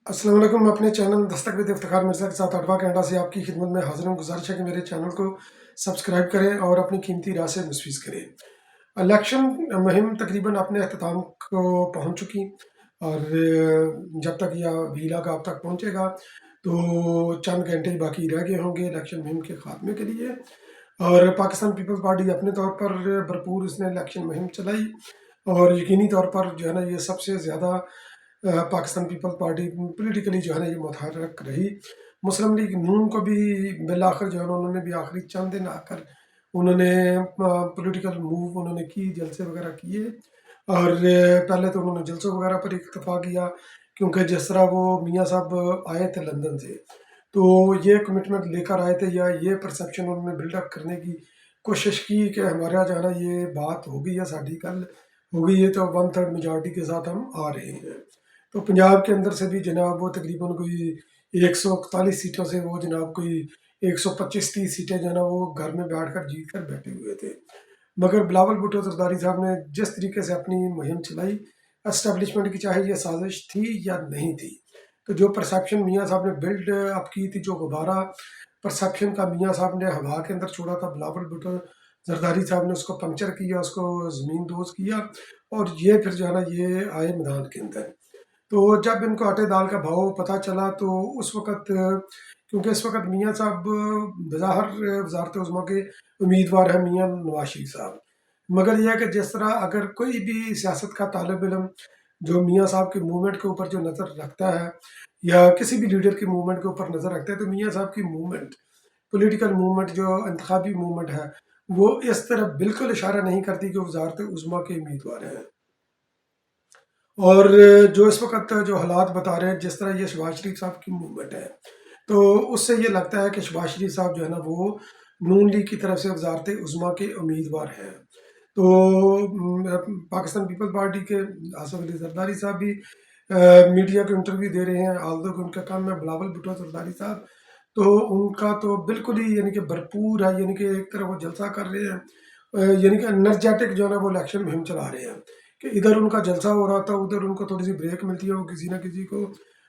अस्सलाम वालेकुम। मैं अपने चैनल दस्तक विद इफ्तिखार मिर्ज़ा के साथ अडवा कनाडा से आपकी खिदमत में हाज़िर हूँ। गुज़ारिश है कि मेरे चैनल को सब्सक्राइब करें और अपनी कीमती राय से मुस्फिज़ करें। इलेक्शन मुहिम तकरीबन अपने अख्ताम को पहुँच चुकी और जब तक यह वीलॉग आप तक पहुँचेगा तो चंद घंटे ही बाकी रह गए होंगे इलेक्शन मुहिम के ख़ात्मे के लिए। और पाकिस्तान पीपल्स पार्टी अपने तौर पर भरपूर उसने इलेक्शन मुहिम चलाई और यकीनी तौर पर जो है ना ये सबसे ज़्यादा पाकिस्तान पीपल्स पार्टी पॉलिटिकली जो है ना ये मुतहर्रिक रही। मुस्लिम लीग नून को भी बिलाखिर जो है ना उन्होंने भी आखिरी चंद दिन आकर उन्होंने पॉलिटिकल मूव उन्होंने की, जलसे वगैरह किए। और पहले तो उन्होंने जलसों वगैरह पर इक्तफा किया क्योंकि जिस तरह वो मियाँ साहब आए थे लंदन से तो ये कमिटमेंट लेकर आए थे या ये परसेप्शन उन्होंने बिल्डअप करने की कोशिश की कि हमारे यहाँ जाना ये बात हो गई है, साड़ी कल हो गई है तो 1/3 मेजॉरिटी के साथ हम आ रहे हैं। तो पंजाब के अंदर से भी जनाब वो तकरीबन कोई 141 सीटों से वो जनाब कोई 125-30 सीटें जो है ना वो घर में बैठ कर जीत कर बैठे हुए थे। मगर बिलावल भुट्टो जरदारी साहब ने जिस तरीके से अपनी मुहिम चलाई, एस्टेब्लिशमेंट की चाहे ये साजिश थी या नहीं थी, तो जो परसेप्शन मियाँ साहब ने बिल्ड अप की थी, जो गुब्बारा परसेप्शन का मियाँ साहब ने हवा के अंदर छोड़ा था, बिलावल भुट्टो जरदारी साहब ने उसको पंक्चर किया, उसको ज़मीन दोज़ किया और ये फिर जो है ना ये आए मैदान के अंदर। तो जब इनको आटे दाल का भाव पता चला तो उस वक़्त क्योंकि इस वक़्त मियाँ साहब बज़ाहिर वज़ारत उज़्मा के उम्मीदवार हैं मियाँ नवाज़ शरीफ साहब। मगर ये है कि जिस तरह अगर कोई भी सियासत का तालिब इल्म जो मियाँ साहब की मूवमेंट के ऊपर जो नज़र रखता है या किसी भी लीडर की मूवमेंट के ऊपर नज़र रखता है तो मियाँ साहब की मूवमेंट, पॉलिटिकल मूवमेंट जो इंतखाबी मूवमेंट है, वो इस तरफ बिल्कुल इशारा नहीं करती कि वज़ारत उज़्मा के उम्मीदवार हैं। और जो इस वक़्त जो हालात बता रहे हैं, जिस तरह ये शहबाज शरीफ साहब की मूवमेंट है, तो उससे ये लगता है कि शहबाज शरीफ साहब जो है ना वो नून लीग की तरफ से वज़ारत उज़्मा के उम्मीदवार हैं। तो पाकिस्तान पीपल्स पार्टी के आसिफ अली जरदारी साहब भी मीडिया को इंटरव्यू दे रहे हैं, ऑल्दो कि उनका काम है बिलावल भुट्टो जरदारी साहब, तो उनका तो बिल्कुल ही यानी कि भरपूर है, यानी कि एक तरफ वो जलसा कर रहे हैं, यानी कि एनर्जेटिक जो है ना वो इलेक्शन मुहिम चला रहे हैं कि इधर उनका जलसा हो रहा था, उधर उनको थोड़ी सी ब्रेक मिलती है, वो किसी ना किसी को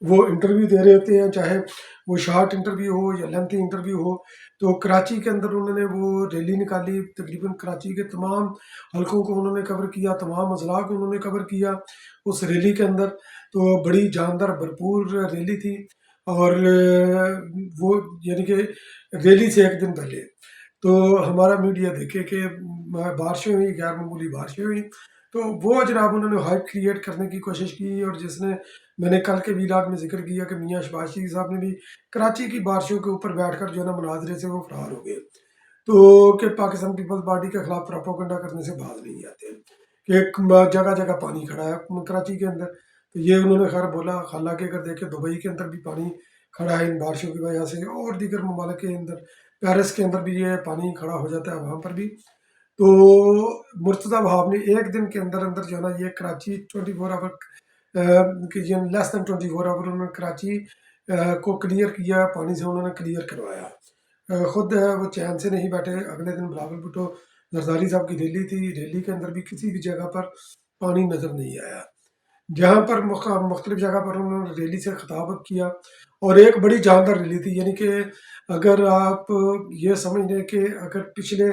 वो इंटरव्यू दे रहे होते हैं, चाहे वो शॉर्ट इंटरव्यू हो या लेंथी इंटरव्यू हो। तो कराची के अंदर उन्होंने वो रैली निकाली, तकरीबन कराची के तमाम हलकों को उन्होंने कवर किया, तमाम अजला को उन्होंने कवर किया उस रैली के अंदर। तो बड़ी जानदार भरपूर रैली थी और वो यानी कि रैली से एक दिन पहले तो हमारा मीडिया देखे कि बारिशें हुई, गैर मामूली बारिशें हुई, तो वो जनाब उन्होंने हाइप क्रिएट करने की कोशिश की और जिसने मैंने कल के वीलॉग में ज़िक्र किया कि मियाँ शहबाज शरीफ साहब ने भी कराची की बारिशों के ऊपर बैठकर जो है ना मुनाज़रे से वो फरार हो गए। तो कि पाकिस्तान पीपल्स पार्टी के खिलाफ प्रोपेगेंडा करने से बाज नहीं आते कि जगह-जगह पानी खड़ा है कराची के अंदर। तो ये उन्होंने खैर बोला, हालाँकि अगर देखें दुबई के अंदर भी पानी खड़ा है इन बारिशों की वजह से और दीगर ममालिक के अंदर, पेरिस के अंदर भी ये पानी खड़ा हो जाता है वहाँ पर भी। तो मुर्तज़ा वहाब ने एक दिन के अंदर-अंदर जो है ना ये कराची 24 आवर कि ये लेस देन 24 आवर उन्होंने कराची को क्लियर किया, पानी से उन्होंने क्लियर करवाया। खुद वो चैन से नहीं बैठे। अगले दिन बिलावल भुट्टो जरदारी साहब की रैली थी, रैली के अंदर भी किसी भी जगह पर पानी नज़र नहीं आया। जहाँ पर मुख्तलिफ जगह पर उन्होंने रैली से खिताब किया और एक बड़ी जानदार रैली थी, यानी कि अगर आप ये समझ लें कि अगर पिछले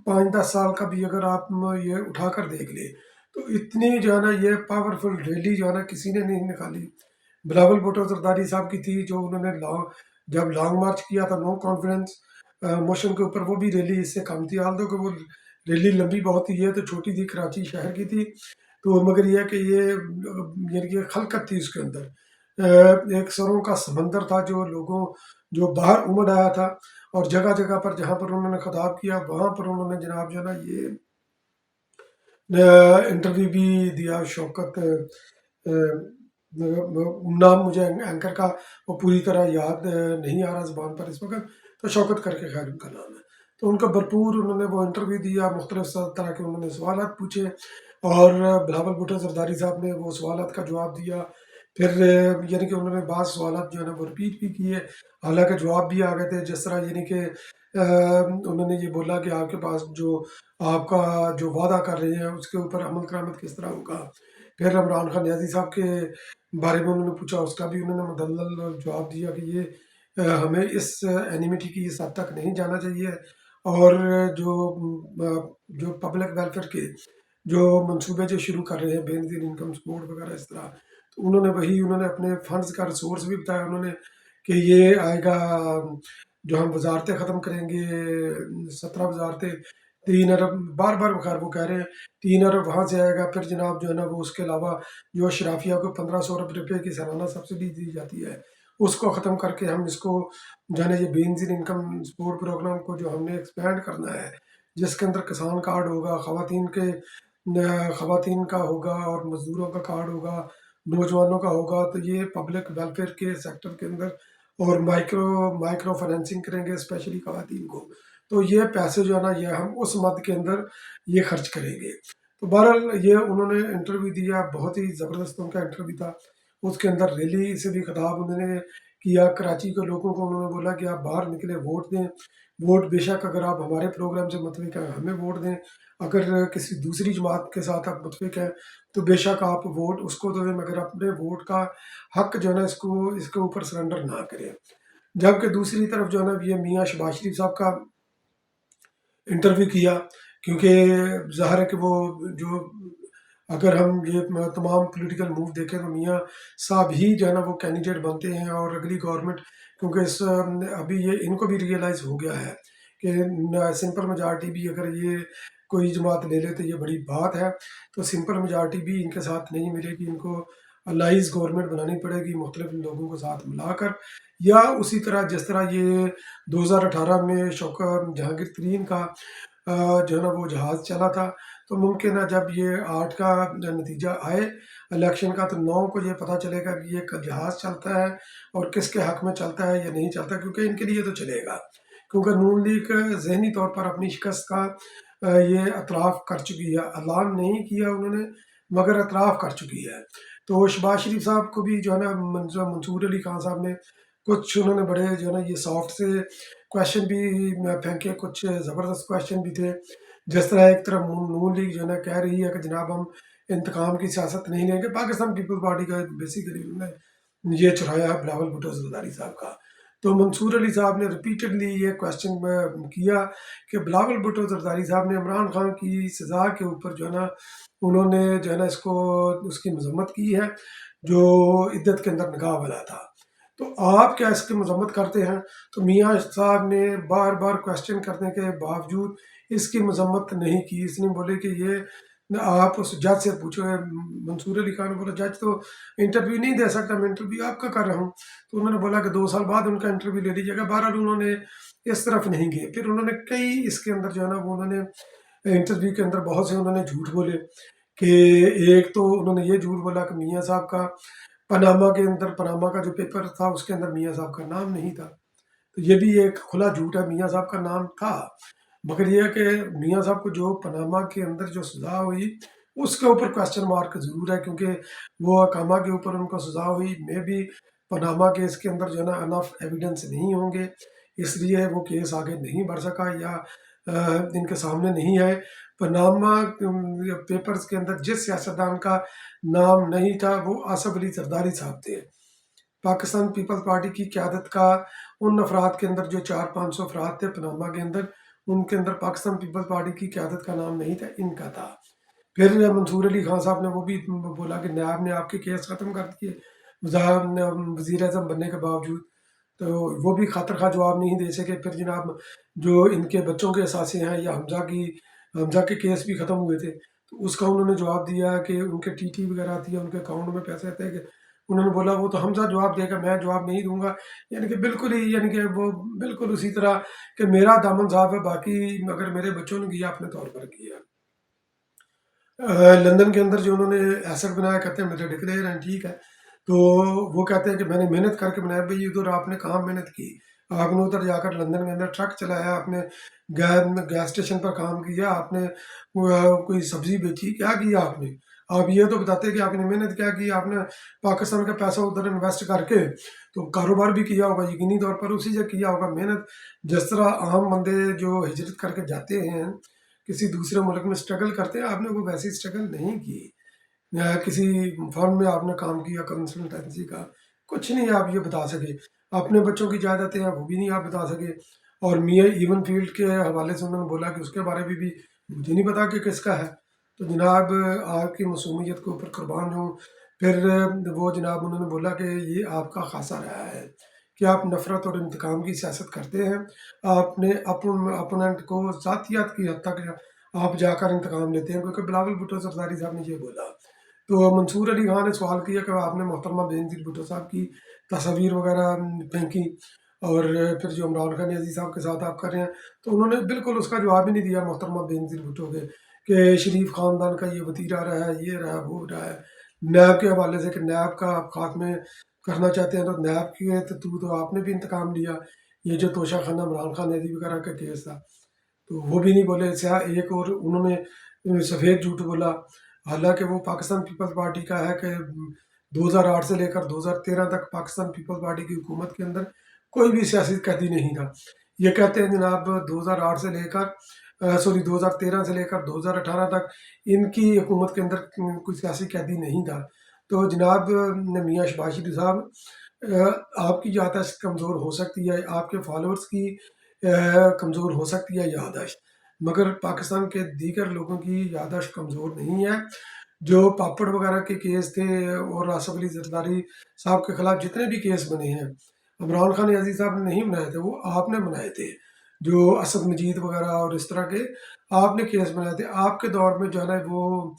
5-10 साल का भी अगर आप ये उठा कर देख लें, तो इतनी जो है ना ये पावरफुल रैली जो है ना किसी ने नहीं निकाली। बिलावल भुट्टो जरदारी साहब की थी जो उन्होंने जब लॉन्ग मार्च किया था नो कॉन्फिडेंस मोशन के ऊपर, वो भी रैली इससे कम थी। हाल तो कि वो रैली लंबी बहुत थी, ये तो छोटी थी, कराची शहर की थी। तो मगर ये है कि ये यानी कि खलकत थी उसके अंदर। एक सरों का समंदर था जो लोगों जो बाहर उमड़ आया था और जगह-जगह पर जहाँ पर उन्होंने खिताब किया वहाँ पर उन्होंने जनाब जो है ना ये इंटरव्यू भी दिया। शौकत नाम मुझे एंकर का वो पूरी तरह याद नहीं आ रहा ज़ुबान पर इस वक़्त, तो शौकत करके खैर उनका नाम है। तो उनका भरपूर उन्होंने वो इंटरव्यू दिया, मुख्तलिफ तरह के उन्होंने सवालात पूछे और बिलावल भुट्टो जरदारी साहब ने वो सवालात का जवाब दिया। फिर यानी कि उन्होंने बाज़ सवालात जो है ना वो रिपीट भी किए, हालाँकि जवाब भी आ गए थे। जिस तरह यानी कि उन्होंने ये बोला कि आपके पास जो आपका जो वादा कर रहे हैं उसके ऊपर अमल करामत किस तरह होगा। फिर इमरान खान नियाज़ी साहब के बारे में उन्होंने पूछा, उसका भी उन्होंने मुदल्लल जवाब दिया कि ये हमें इस एनिमिटी की इस हद तक नहीं जाना चाहिए, और जो जो पब्लिक वेलफेयर के जो मंसूबे जो शुरू कर रहे हैं, बेनज़ीर इनकम सपोर्ट वगैरह इस तरह, तो उन्होंने अपने फंड्स का रिसोर्स भी बताया उन्होंने कि ये आएगा, जो हम वजारतें ख़त्म करेंगे 17 वजारतें, 3 अरब, बार बार बखैर वो कह रहे हैं 3 अरब वहाँ से आएगा। फिर जनाब जो है ना वो उसके अलावा जो अशराफिया को 1500 अरब रुपये की सालाना सब्सिडी दी जाती है, उसको ख़त्म करके हम इसको जो है ना ये बेनज़ीर इनकम सपोर्ट प्रोग्राम को जो हमने एक्सपेंड करना है, जिसके अंदर किसान कार्ड होगा, ख़वातीन का होगा और मज़दूरों का कार्ड होगा, नौजवानों का होगा। तो ये पब्लिक वेलफेयर के सेक्टर के अंदर, और माइक्रो माइक्रो फाइनेंसिंग करेंगे स्पेशली ख़वातीन को। तो ये पैसे जो है ना ये हम उस मद के अंदर ये खर्च करेंगे। तो बहरहाल ये उन्होंने इंटरव्यू दिया, बहुत ही ज़बरदस्त उनका इंटरव्यू था। उसके अंदर रैली से भी खिताब उन्होंने किया, कराची के लोगों को उन्होंने बोला कि आप बाहर निकले, वोट दें। वोट बेशक अगर आप हमारे प्रोग्राम से मुतफिक हैं हमें वोट दें, अगर किसी दूसरी जमात के साथ आप मुतफिक हैं तो बेशक आप वोट उसको दें, मगर अपने वोट का हक जो है ना इसके ऊपर सरेंडर ना करें। जबकि दूसरी तरफ जो है ना ये मियाँ शहबाज शरीफ साहब का इंटरव्यू किया, क्योंकि ज़ाहिर है कि वो जो, अगर हम ये तमाम पॉलिटिकल मूव देखें तो मियाँ साहब ही जो है ना वो कैंडिडेट बनते हैं, और अगली गवर्नमेंट, क्योंकि अभी ये इनको भी रियलाइज़ हो गया है कि सिंपल मेजॉरिटी भी अगर ये कोई जमात ले ले तो ये बड़ी बात है। तो सिंपल मेजॉरिटी भी इनके साथ नहीं मिलेगी, इनको अलाइज गवर्नमेंट बनानी पड़ेगी मुख्तलिफ लोगों को साथ मिलाकर, या उसी तरह जिस तरह ये 2018 में शौकत जहांगीर तरीन का जो है ना वो जहाज़ चला था। तो मुमकिन है जब ये 8 का नतीजा आए इलेक्शन का, तो 9 को ये पता चलेगा कि ये जहाज़ चलता है और किसके हक में चलता है या नहीं चलता, क्योंकि इनके लिए तो चलेगा, क्योंकि नून लीग ज़हनी तौर पर अपनी शिकस्त का ये एतराफ़ कर चुकी है, ऐलान नहीं किया उन्होंने मगर एतराफ़ कर चुकी है। तो शहबाज शरीफ साहब को भी जो है ना मंसूर अली खान साहब ने कुछ उन्होंने बड़े जो है ना ये सॉफ्ट से क्वेश्चन भी फेंके, कुछ ज़बरदस्त क्वेश्चन भी थे। जिस तरह एक तरफ नून लीग जो है ना कह रही है कि जनाब हम इंतकाम की सियासत नहीं लेंगे, पाकिस्तान पीपल्स पार्टी का बेसिकली उन्होंने ये चुराया है बिलावल भुट्टो ज़रदारी साहब का। तो मंसूर अली साहब ने रिपीटेडली ये क्वेश्चन किया कि बिलावल भुट्टो ज़रदारी साहब ने इमरान खान की सज़ा के ऊपर जो है ना उन्होंने जो है ना इसको उसकी मजम्मत की है, जो इद्दत के अंदर निकाह वाला था। तो आप क्या इसकी मजम्मत करते हैं? तो मियाँ साहब ने बार बार क्वेश्चन करने के बावजूद इसकी मजम्मत नहीं की। इसने बोले कि ये आप उस जज से पूछो। मंसूर अली खान ने बोला जज तो इंटरव्यू नहीं दे सकता, मैं इंटरव्यू आपका कर रहा हूँ। तो उन्होंने बोला कि 2 साल बाद उनका इंटरव्यू ले लीजिएगा। बहरहाल उन्होंने इस तरफ नहीं गए। फिर उन्होंने कई इसके अंदर जो है ना वो उन्होंने इंटरव्यू के अंदर बहुत से उन्होंने झूठ बोले, कि एक तो उन्होंने ये झूठ बोला कि मियाँ साहब का पनामा का जो पेपर था उसके अंदर मियाँ साहब का नाम नहीं था। तो ये भी एक खुला झूठ है, मियाँ साहब का नाम था, मगर ये है कि मियाँ साहब को जो पनामा के अंदर जो सज़ा हुई उसके ऊपर क्वेश्चन मार्क ज़रूर है, क्योंकि वो अकामा के ऊपर उनको सज़ा हुई, मे भी पनामा केस के अंदर जो है ना अनफ एविडेंस नहीं होंगे, इसलिए वो केस आगे नहीं बढ़ सका या इनके सामने नहीं आए। पनामा पेपर्स के अंदर जिस सियासतदान का नाम नहीं था वो आसफ अली जरदारी साहब थे। पाकिस्तान पीपल्स पार्टी की क़यादत का उन अफराद के अंदर जो 400-500 अफराद थे पनामा के अंदर, उनके अंदर पाकिस्तान पीपल्स पार्टी की क़यादत का नाम नहीं था, इनका था। फिर मंसूर अली खान साहब ने वो भी बोला कि नायब ने आपके केस ख़त्म कर दिए वज़ीर आज़म बनने के बावजूद, तो वो भी खातर खा जवाब नहीं दे सके। फिर जनाब जो इनके बच्चों के असासे हैं या हमजा के केस भी ख़त्म हुए थे, तो उसका उन्होंने जवाब दिया कि उनके टीटी वगैरह आती है, उनके अकाउंट में पैसे आते हैं, कि उन्होंने बोला वो तो हमजा जवाब देगा, मैं जवाब नहीं दूंगा। यानी कि बिल्कुल ही, यानी कि वो बिल्कुल उसी तरह कि मेरा दामन साहब है, बाकी अगर मेरे बच्चों ने किया अपने तौर पर किया। लंदन के अंदर जो उन्होंने एसेट बनाया, कहते हैं मेरे डिक्लेयर हैं, ठीक है। तो वो कहते हैं कि मैंने मेहनत करके बनाया। भाई उधर आपने कहाँ मेहनत की? आपने उधर जाकर लंदन के अंदर ट्रक चलाया, आपने गैस स्टेशन पर काम किया, आपने कोई सब्जी बेची, क्या किया आपने? آپ یہ تو بتاتے کہ آپ نے محنت کیا کی، آپ نے پاکستان کا پیسہ ادھر انویسٹ کر کے تو کاروبار بھی کیا ہوگا، یقینی طور پر اسی سے کیا ہوگا محنت. جس طرح عام بندے جو ہجرت کر کے جاتے ہیں کسی دوسرے ملک میں اسٹرگل کرتے ہیں، آپ نے وہ ویسی اسٹرگل نہیں کی. کسی فرم میں آپ نے کام کیا کنسلٹنسی کا، کچھ نہیں آپ یہ بتا سکے. اپنے بچوں کی جائیدادیں ہیں وہ بھی نہیں آپ بتا سکے. اور میاں ایون فیلڈ کے حوالے سے انہوں نے بولا کہ اس کے بارے میں بھی مجھے نہیں پتا کہ کس کا ہے. تو جناب آپ کی معصومیت کے اوپر قربان ہوں. پھر وہ جناب انہوں نے بولا کہ یہ آپ کا خاصا رہا ہے کہ آپ نفرت اور انتقام کی سیاست کرتے ہیں. آپ نے اپوننٹ کو ذاتیات کی حد تک آپ جا کر انتقام لیتے ہیں، کیونکہ بلاول بھٹو زرداری صاحب نے یہ بولا. تو منصور علی خان نے سوال کیا کہ آپ نے محترمہ بینظیر بھٹو صاحب کی تصاویر وغیرہ پھینکی، اور پھر جو عمران خان عزیز صاحب کے ساتھ آپ کر رہے ہیں. تو انہوں نے بالکل اس کا جواب ہی نہیں دیا محترمہ بینظیر بھٹو کے کہ شریف خاندان کا یہ وتیرہ رہا ہے، یہ رہا وہ رہا ہے. نیب کے حوالے سے کہ نیب کا آپ خاتمے کرنا چاہتے ہیں، تو نیب کے تو آپ نے بھی انتقام لیا. یہ جو توشہ خانہ عمران خان عزیز وغیرہ کا کیس تھا تو وہ بھی نہیں بولے. ایک اور انہوں نے سفید جھوٹ بولا، حالانکہ وہ پاکستان پیپلز پارٹی کا ہے کہ 2008 سے لے کر 2013 تک پاکستان پیپلز پارٹی کی حکومت کے اندر کوئی بھی سیاسی قیدی نہیں تھا. یہ کہتے ہیں جناب 2008 سے لے کر 2013 سے لے کر 2018 تک ان کی حکومت کے اندر کوئی سیاسی قیدی نہیں تھا. تو جناب میاں شہباز شریف صاحب، آپ کی یادداشت کمزور ہو سکتی ہے، آپ کے فالوورز کی کمزور ہو سکتی ہے یادداشت، مگر پاکستان کے دیگر لوگوں کی یادداشت کمزور نہیں ہے. جو پاپڑ وغیرہ کے کیس تھے اور آصف علی زرداری صاحب کے خلاف جتنے بھی کیس بنے ہیں، عمران خان عزیز صاحب نے نہیں بنائے تھے، وہ آپ نے بنائے تھے. جو اسد مجید وغیرہ اور اس طرح کے آپ نے کیس بنائے تھے. آپ کے دور میں جو ہے نا وہ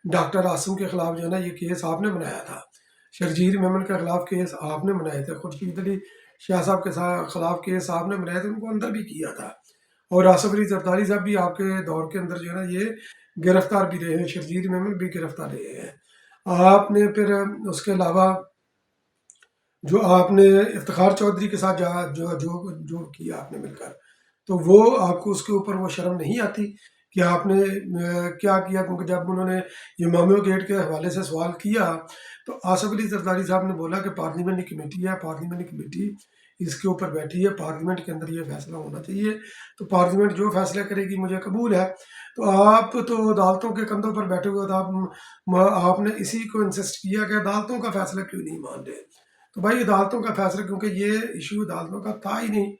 ڈاکٹر عاصم کے خلاف جو ہے نا یہ کیس آپ نے بنایا تھا. شرجیل میمن کے خلاف کیس آپ نے بنائے تھے. خورشید علی شاہ صاحب کے خلاف کیس آپ نے بنائے تھے، ان کو اندر بھی کیا تھا. اور آصف علی زرداری صاحب بھی آپ کے دور کے اندر جو ہے نا یہ گرفتار بھی رہے ہیں، شرجیل میمن بھی گرفتار رہے ہیں. آپ نے پھر اس کے علاوہ جو آپ نے افتخار چودھری کے ساتھ جو کیا آپ نے مل کر، تو وہ آپ کو اس کے اوپر وہ شرم نہیں آتی کہ آپ نے کیا کیا؟ کیونکہ جب انہوں نے امامیہ گیٹ کے حوالے سے سوال کیا تو آصف علی زرداری صاحب نے بولا کہ پارلیمنٹ کمیٹی ہے، پارلیمنٹ کمیٹی اس کے اوپر بیٹھی ہے، پارلیمنٹ کے اندر یہ فیصلہ ہونا چاہیے، تو پارلیمنٹ جو فیصلہ کرے گی مجھے قبول ہے. تو آپ تو عدالتوں کے کندھوں پر بیٹھے ہوئے تھے، آپ نے اسی کو انسسٹ کیا کہ عدالتوں کا فیصلہ کیوں نہیں مان رہے. تو بھائی عدالتوں کا فیصلہ، کیونکہ یہ ایشو عدالتوں کا تھا ہی نہیں،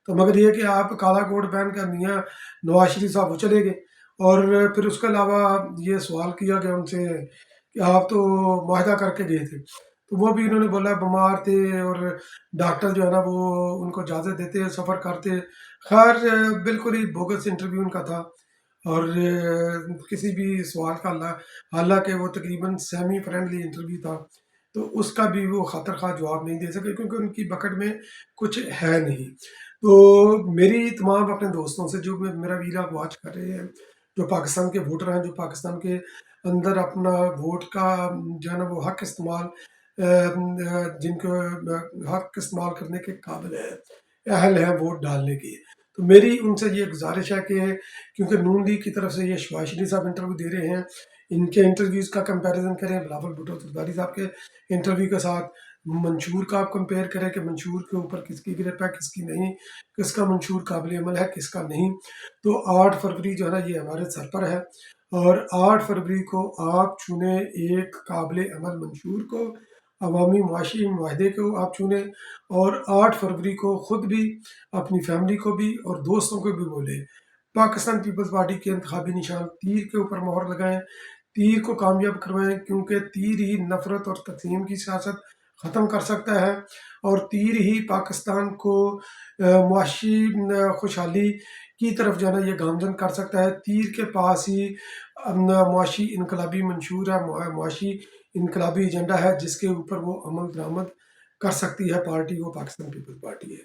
تو مگر یہ کہ آپ کالا کوٹ پہن کر میاں نواز شریف صاحب وہ چلے گئے. اور پھر اس کے علاوہ یہ سوال کیا گیا ان سے کہ آپ تو معاہدہ کر کے گئے تھے، تو وہ بھی انہوں نے بولا بیمار تھے اور ڈاکٹر جو ہے نا وہ ان کو اجازت دیتے سفر کرتے. خیر بالکل ہی بوگس انٹرویو ان کا تھا، اور کسی بھی سوال کا حالانکہ وہ تقریباً سیمی فرینڈلی انٹرویو تھا، تو اس کا بھی وہ خاطر خواہ جواب نہیں دے سکے کیونکہ ان کی بکٹ میں کچھ ہے نہیں. تو میری تمام اپنے دوستوں سے جو میرا ویلاگ واچ کر رہے ہیں، جو پاکستان کے ووٹر ہیں، جو پاکستان کے اندر اپنا ووٹ کا جو ہے نا وہ حق استعمال جن کو حق استعمال کرنے کے قابل ہے، اہل ہیں ووٹ ڈالنے کی، تو میری ان سے یہ گزارش ہے کہ کیونکہ نون لیگ کی طرف سے یہ شہباز شریف صاحب انٹرویو دے رہے ہیں، ان کے انٹرویوز کا کمپیریزن کریں بلاول بھٹو زرداری صاحب کے انٹرویو کے ساتھ. منشور کا آپ کمپیئر کریں کہ منشور کے اوپر کس کی گرپ ہے، کس کی نہیں، کس کا منشور قابل عمل ہے، کس کا نہیں. تو 8 فروری جو ہے نا یہ ہمارے سر پر ہے، اور 8 فروری کو آپ چنیں ایک قابل عمل منشور کو، عوامی معاشی معاہدے کو آپ چنیں، اور 8 فروری کو خود بھی، اپنی فیملی کو بھی اور دوستوں کو بھی بولیں پاکستان پیپلز پارٹی کے انتخابی نشان تیر کے اوپر مہر لگائیں، تیر کو کامیاب کروائیں، کیونکہ تیر ہی نفرت اور تقسیم کی سیاست ختم کر سکتا ہے، اور تیر ہی پاکستان کو معاشی خوشحالی کی طرف جو ہے نا یہ گامزن کر سکتا ہے. تیر کے پاس ہی معاشی انقلابی منشور ہے، معاشی انقلابی ایجنڈا ہے جس کے اوپر وہ عمل درآمد کر سکتی ہے پارٹی، وہ پاکستان پیپلز پارٹی ہے.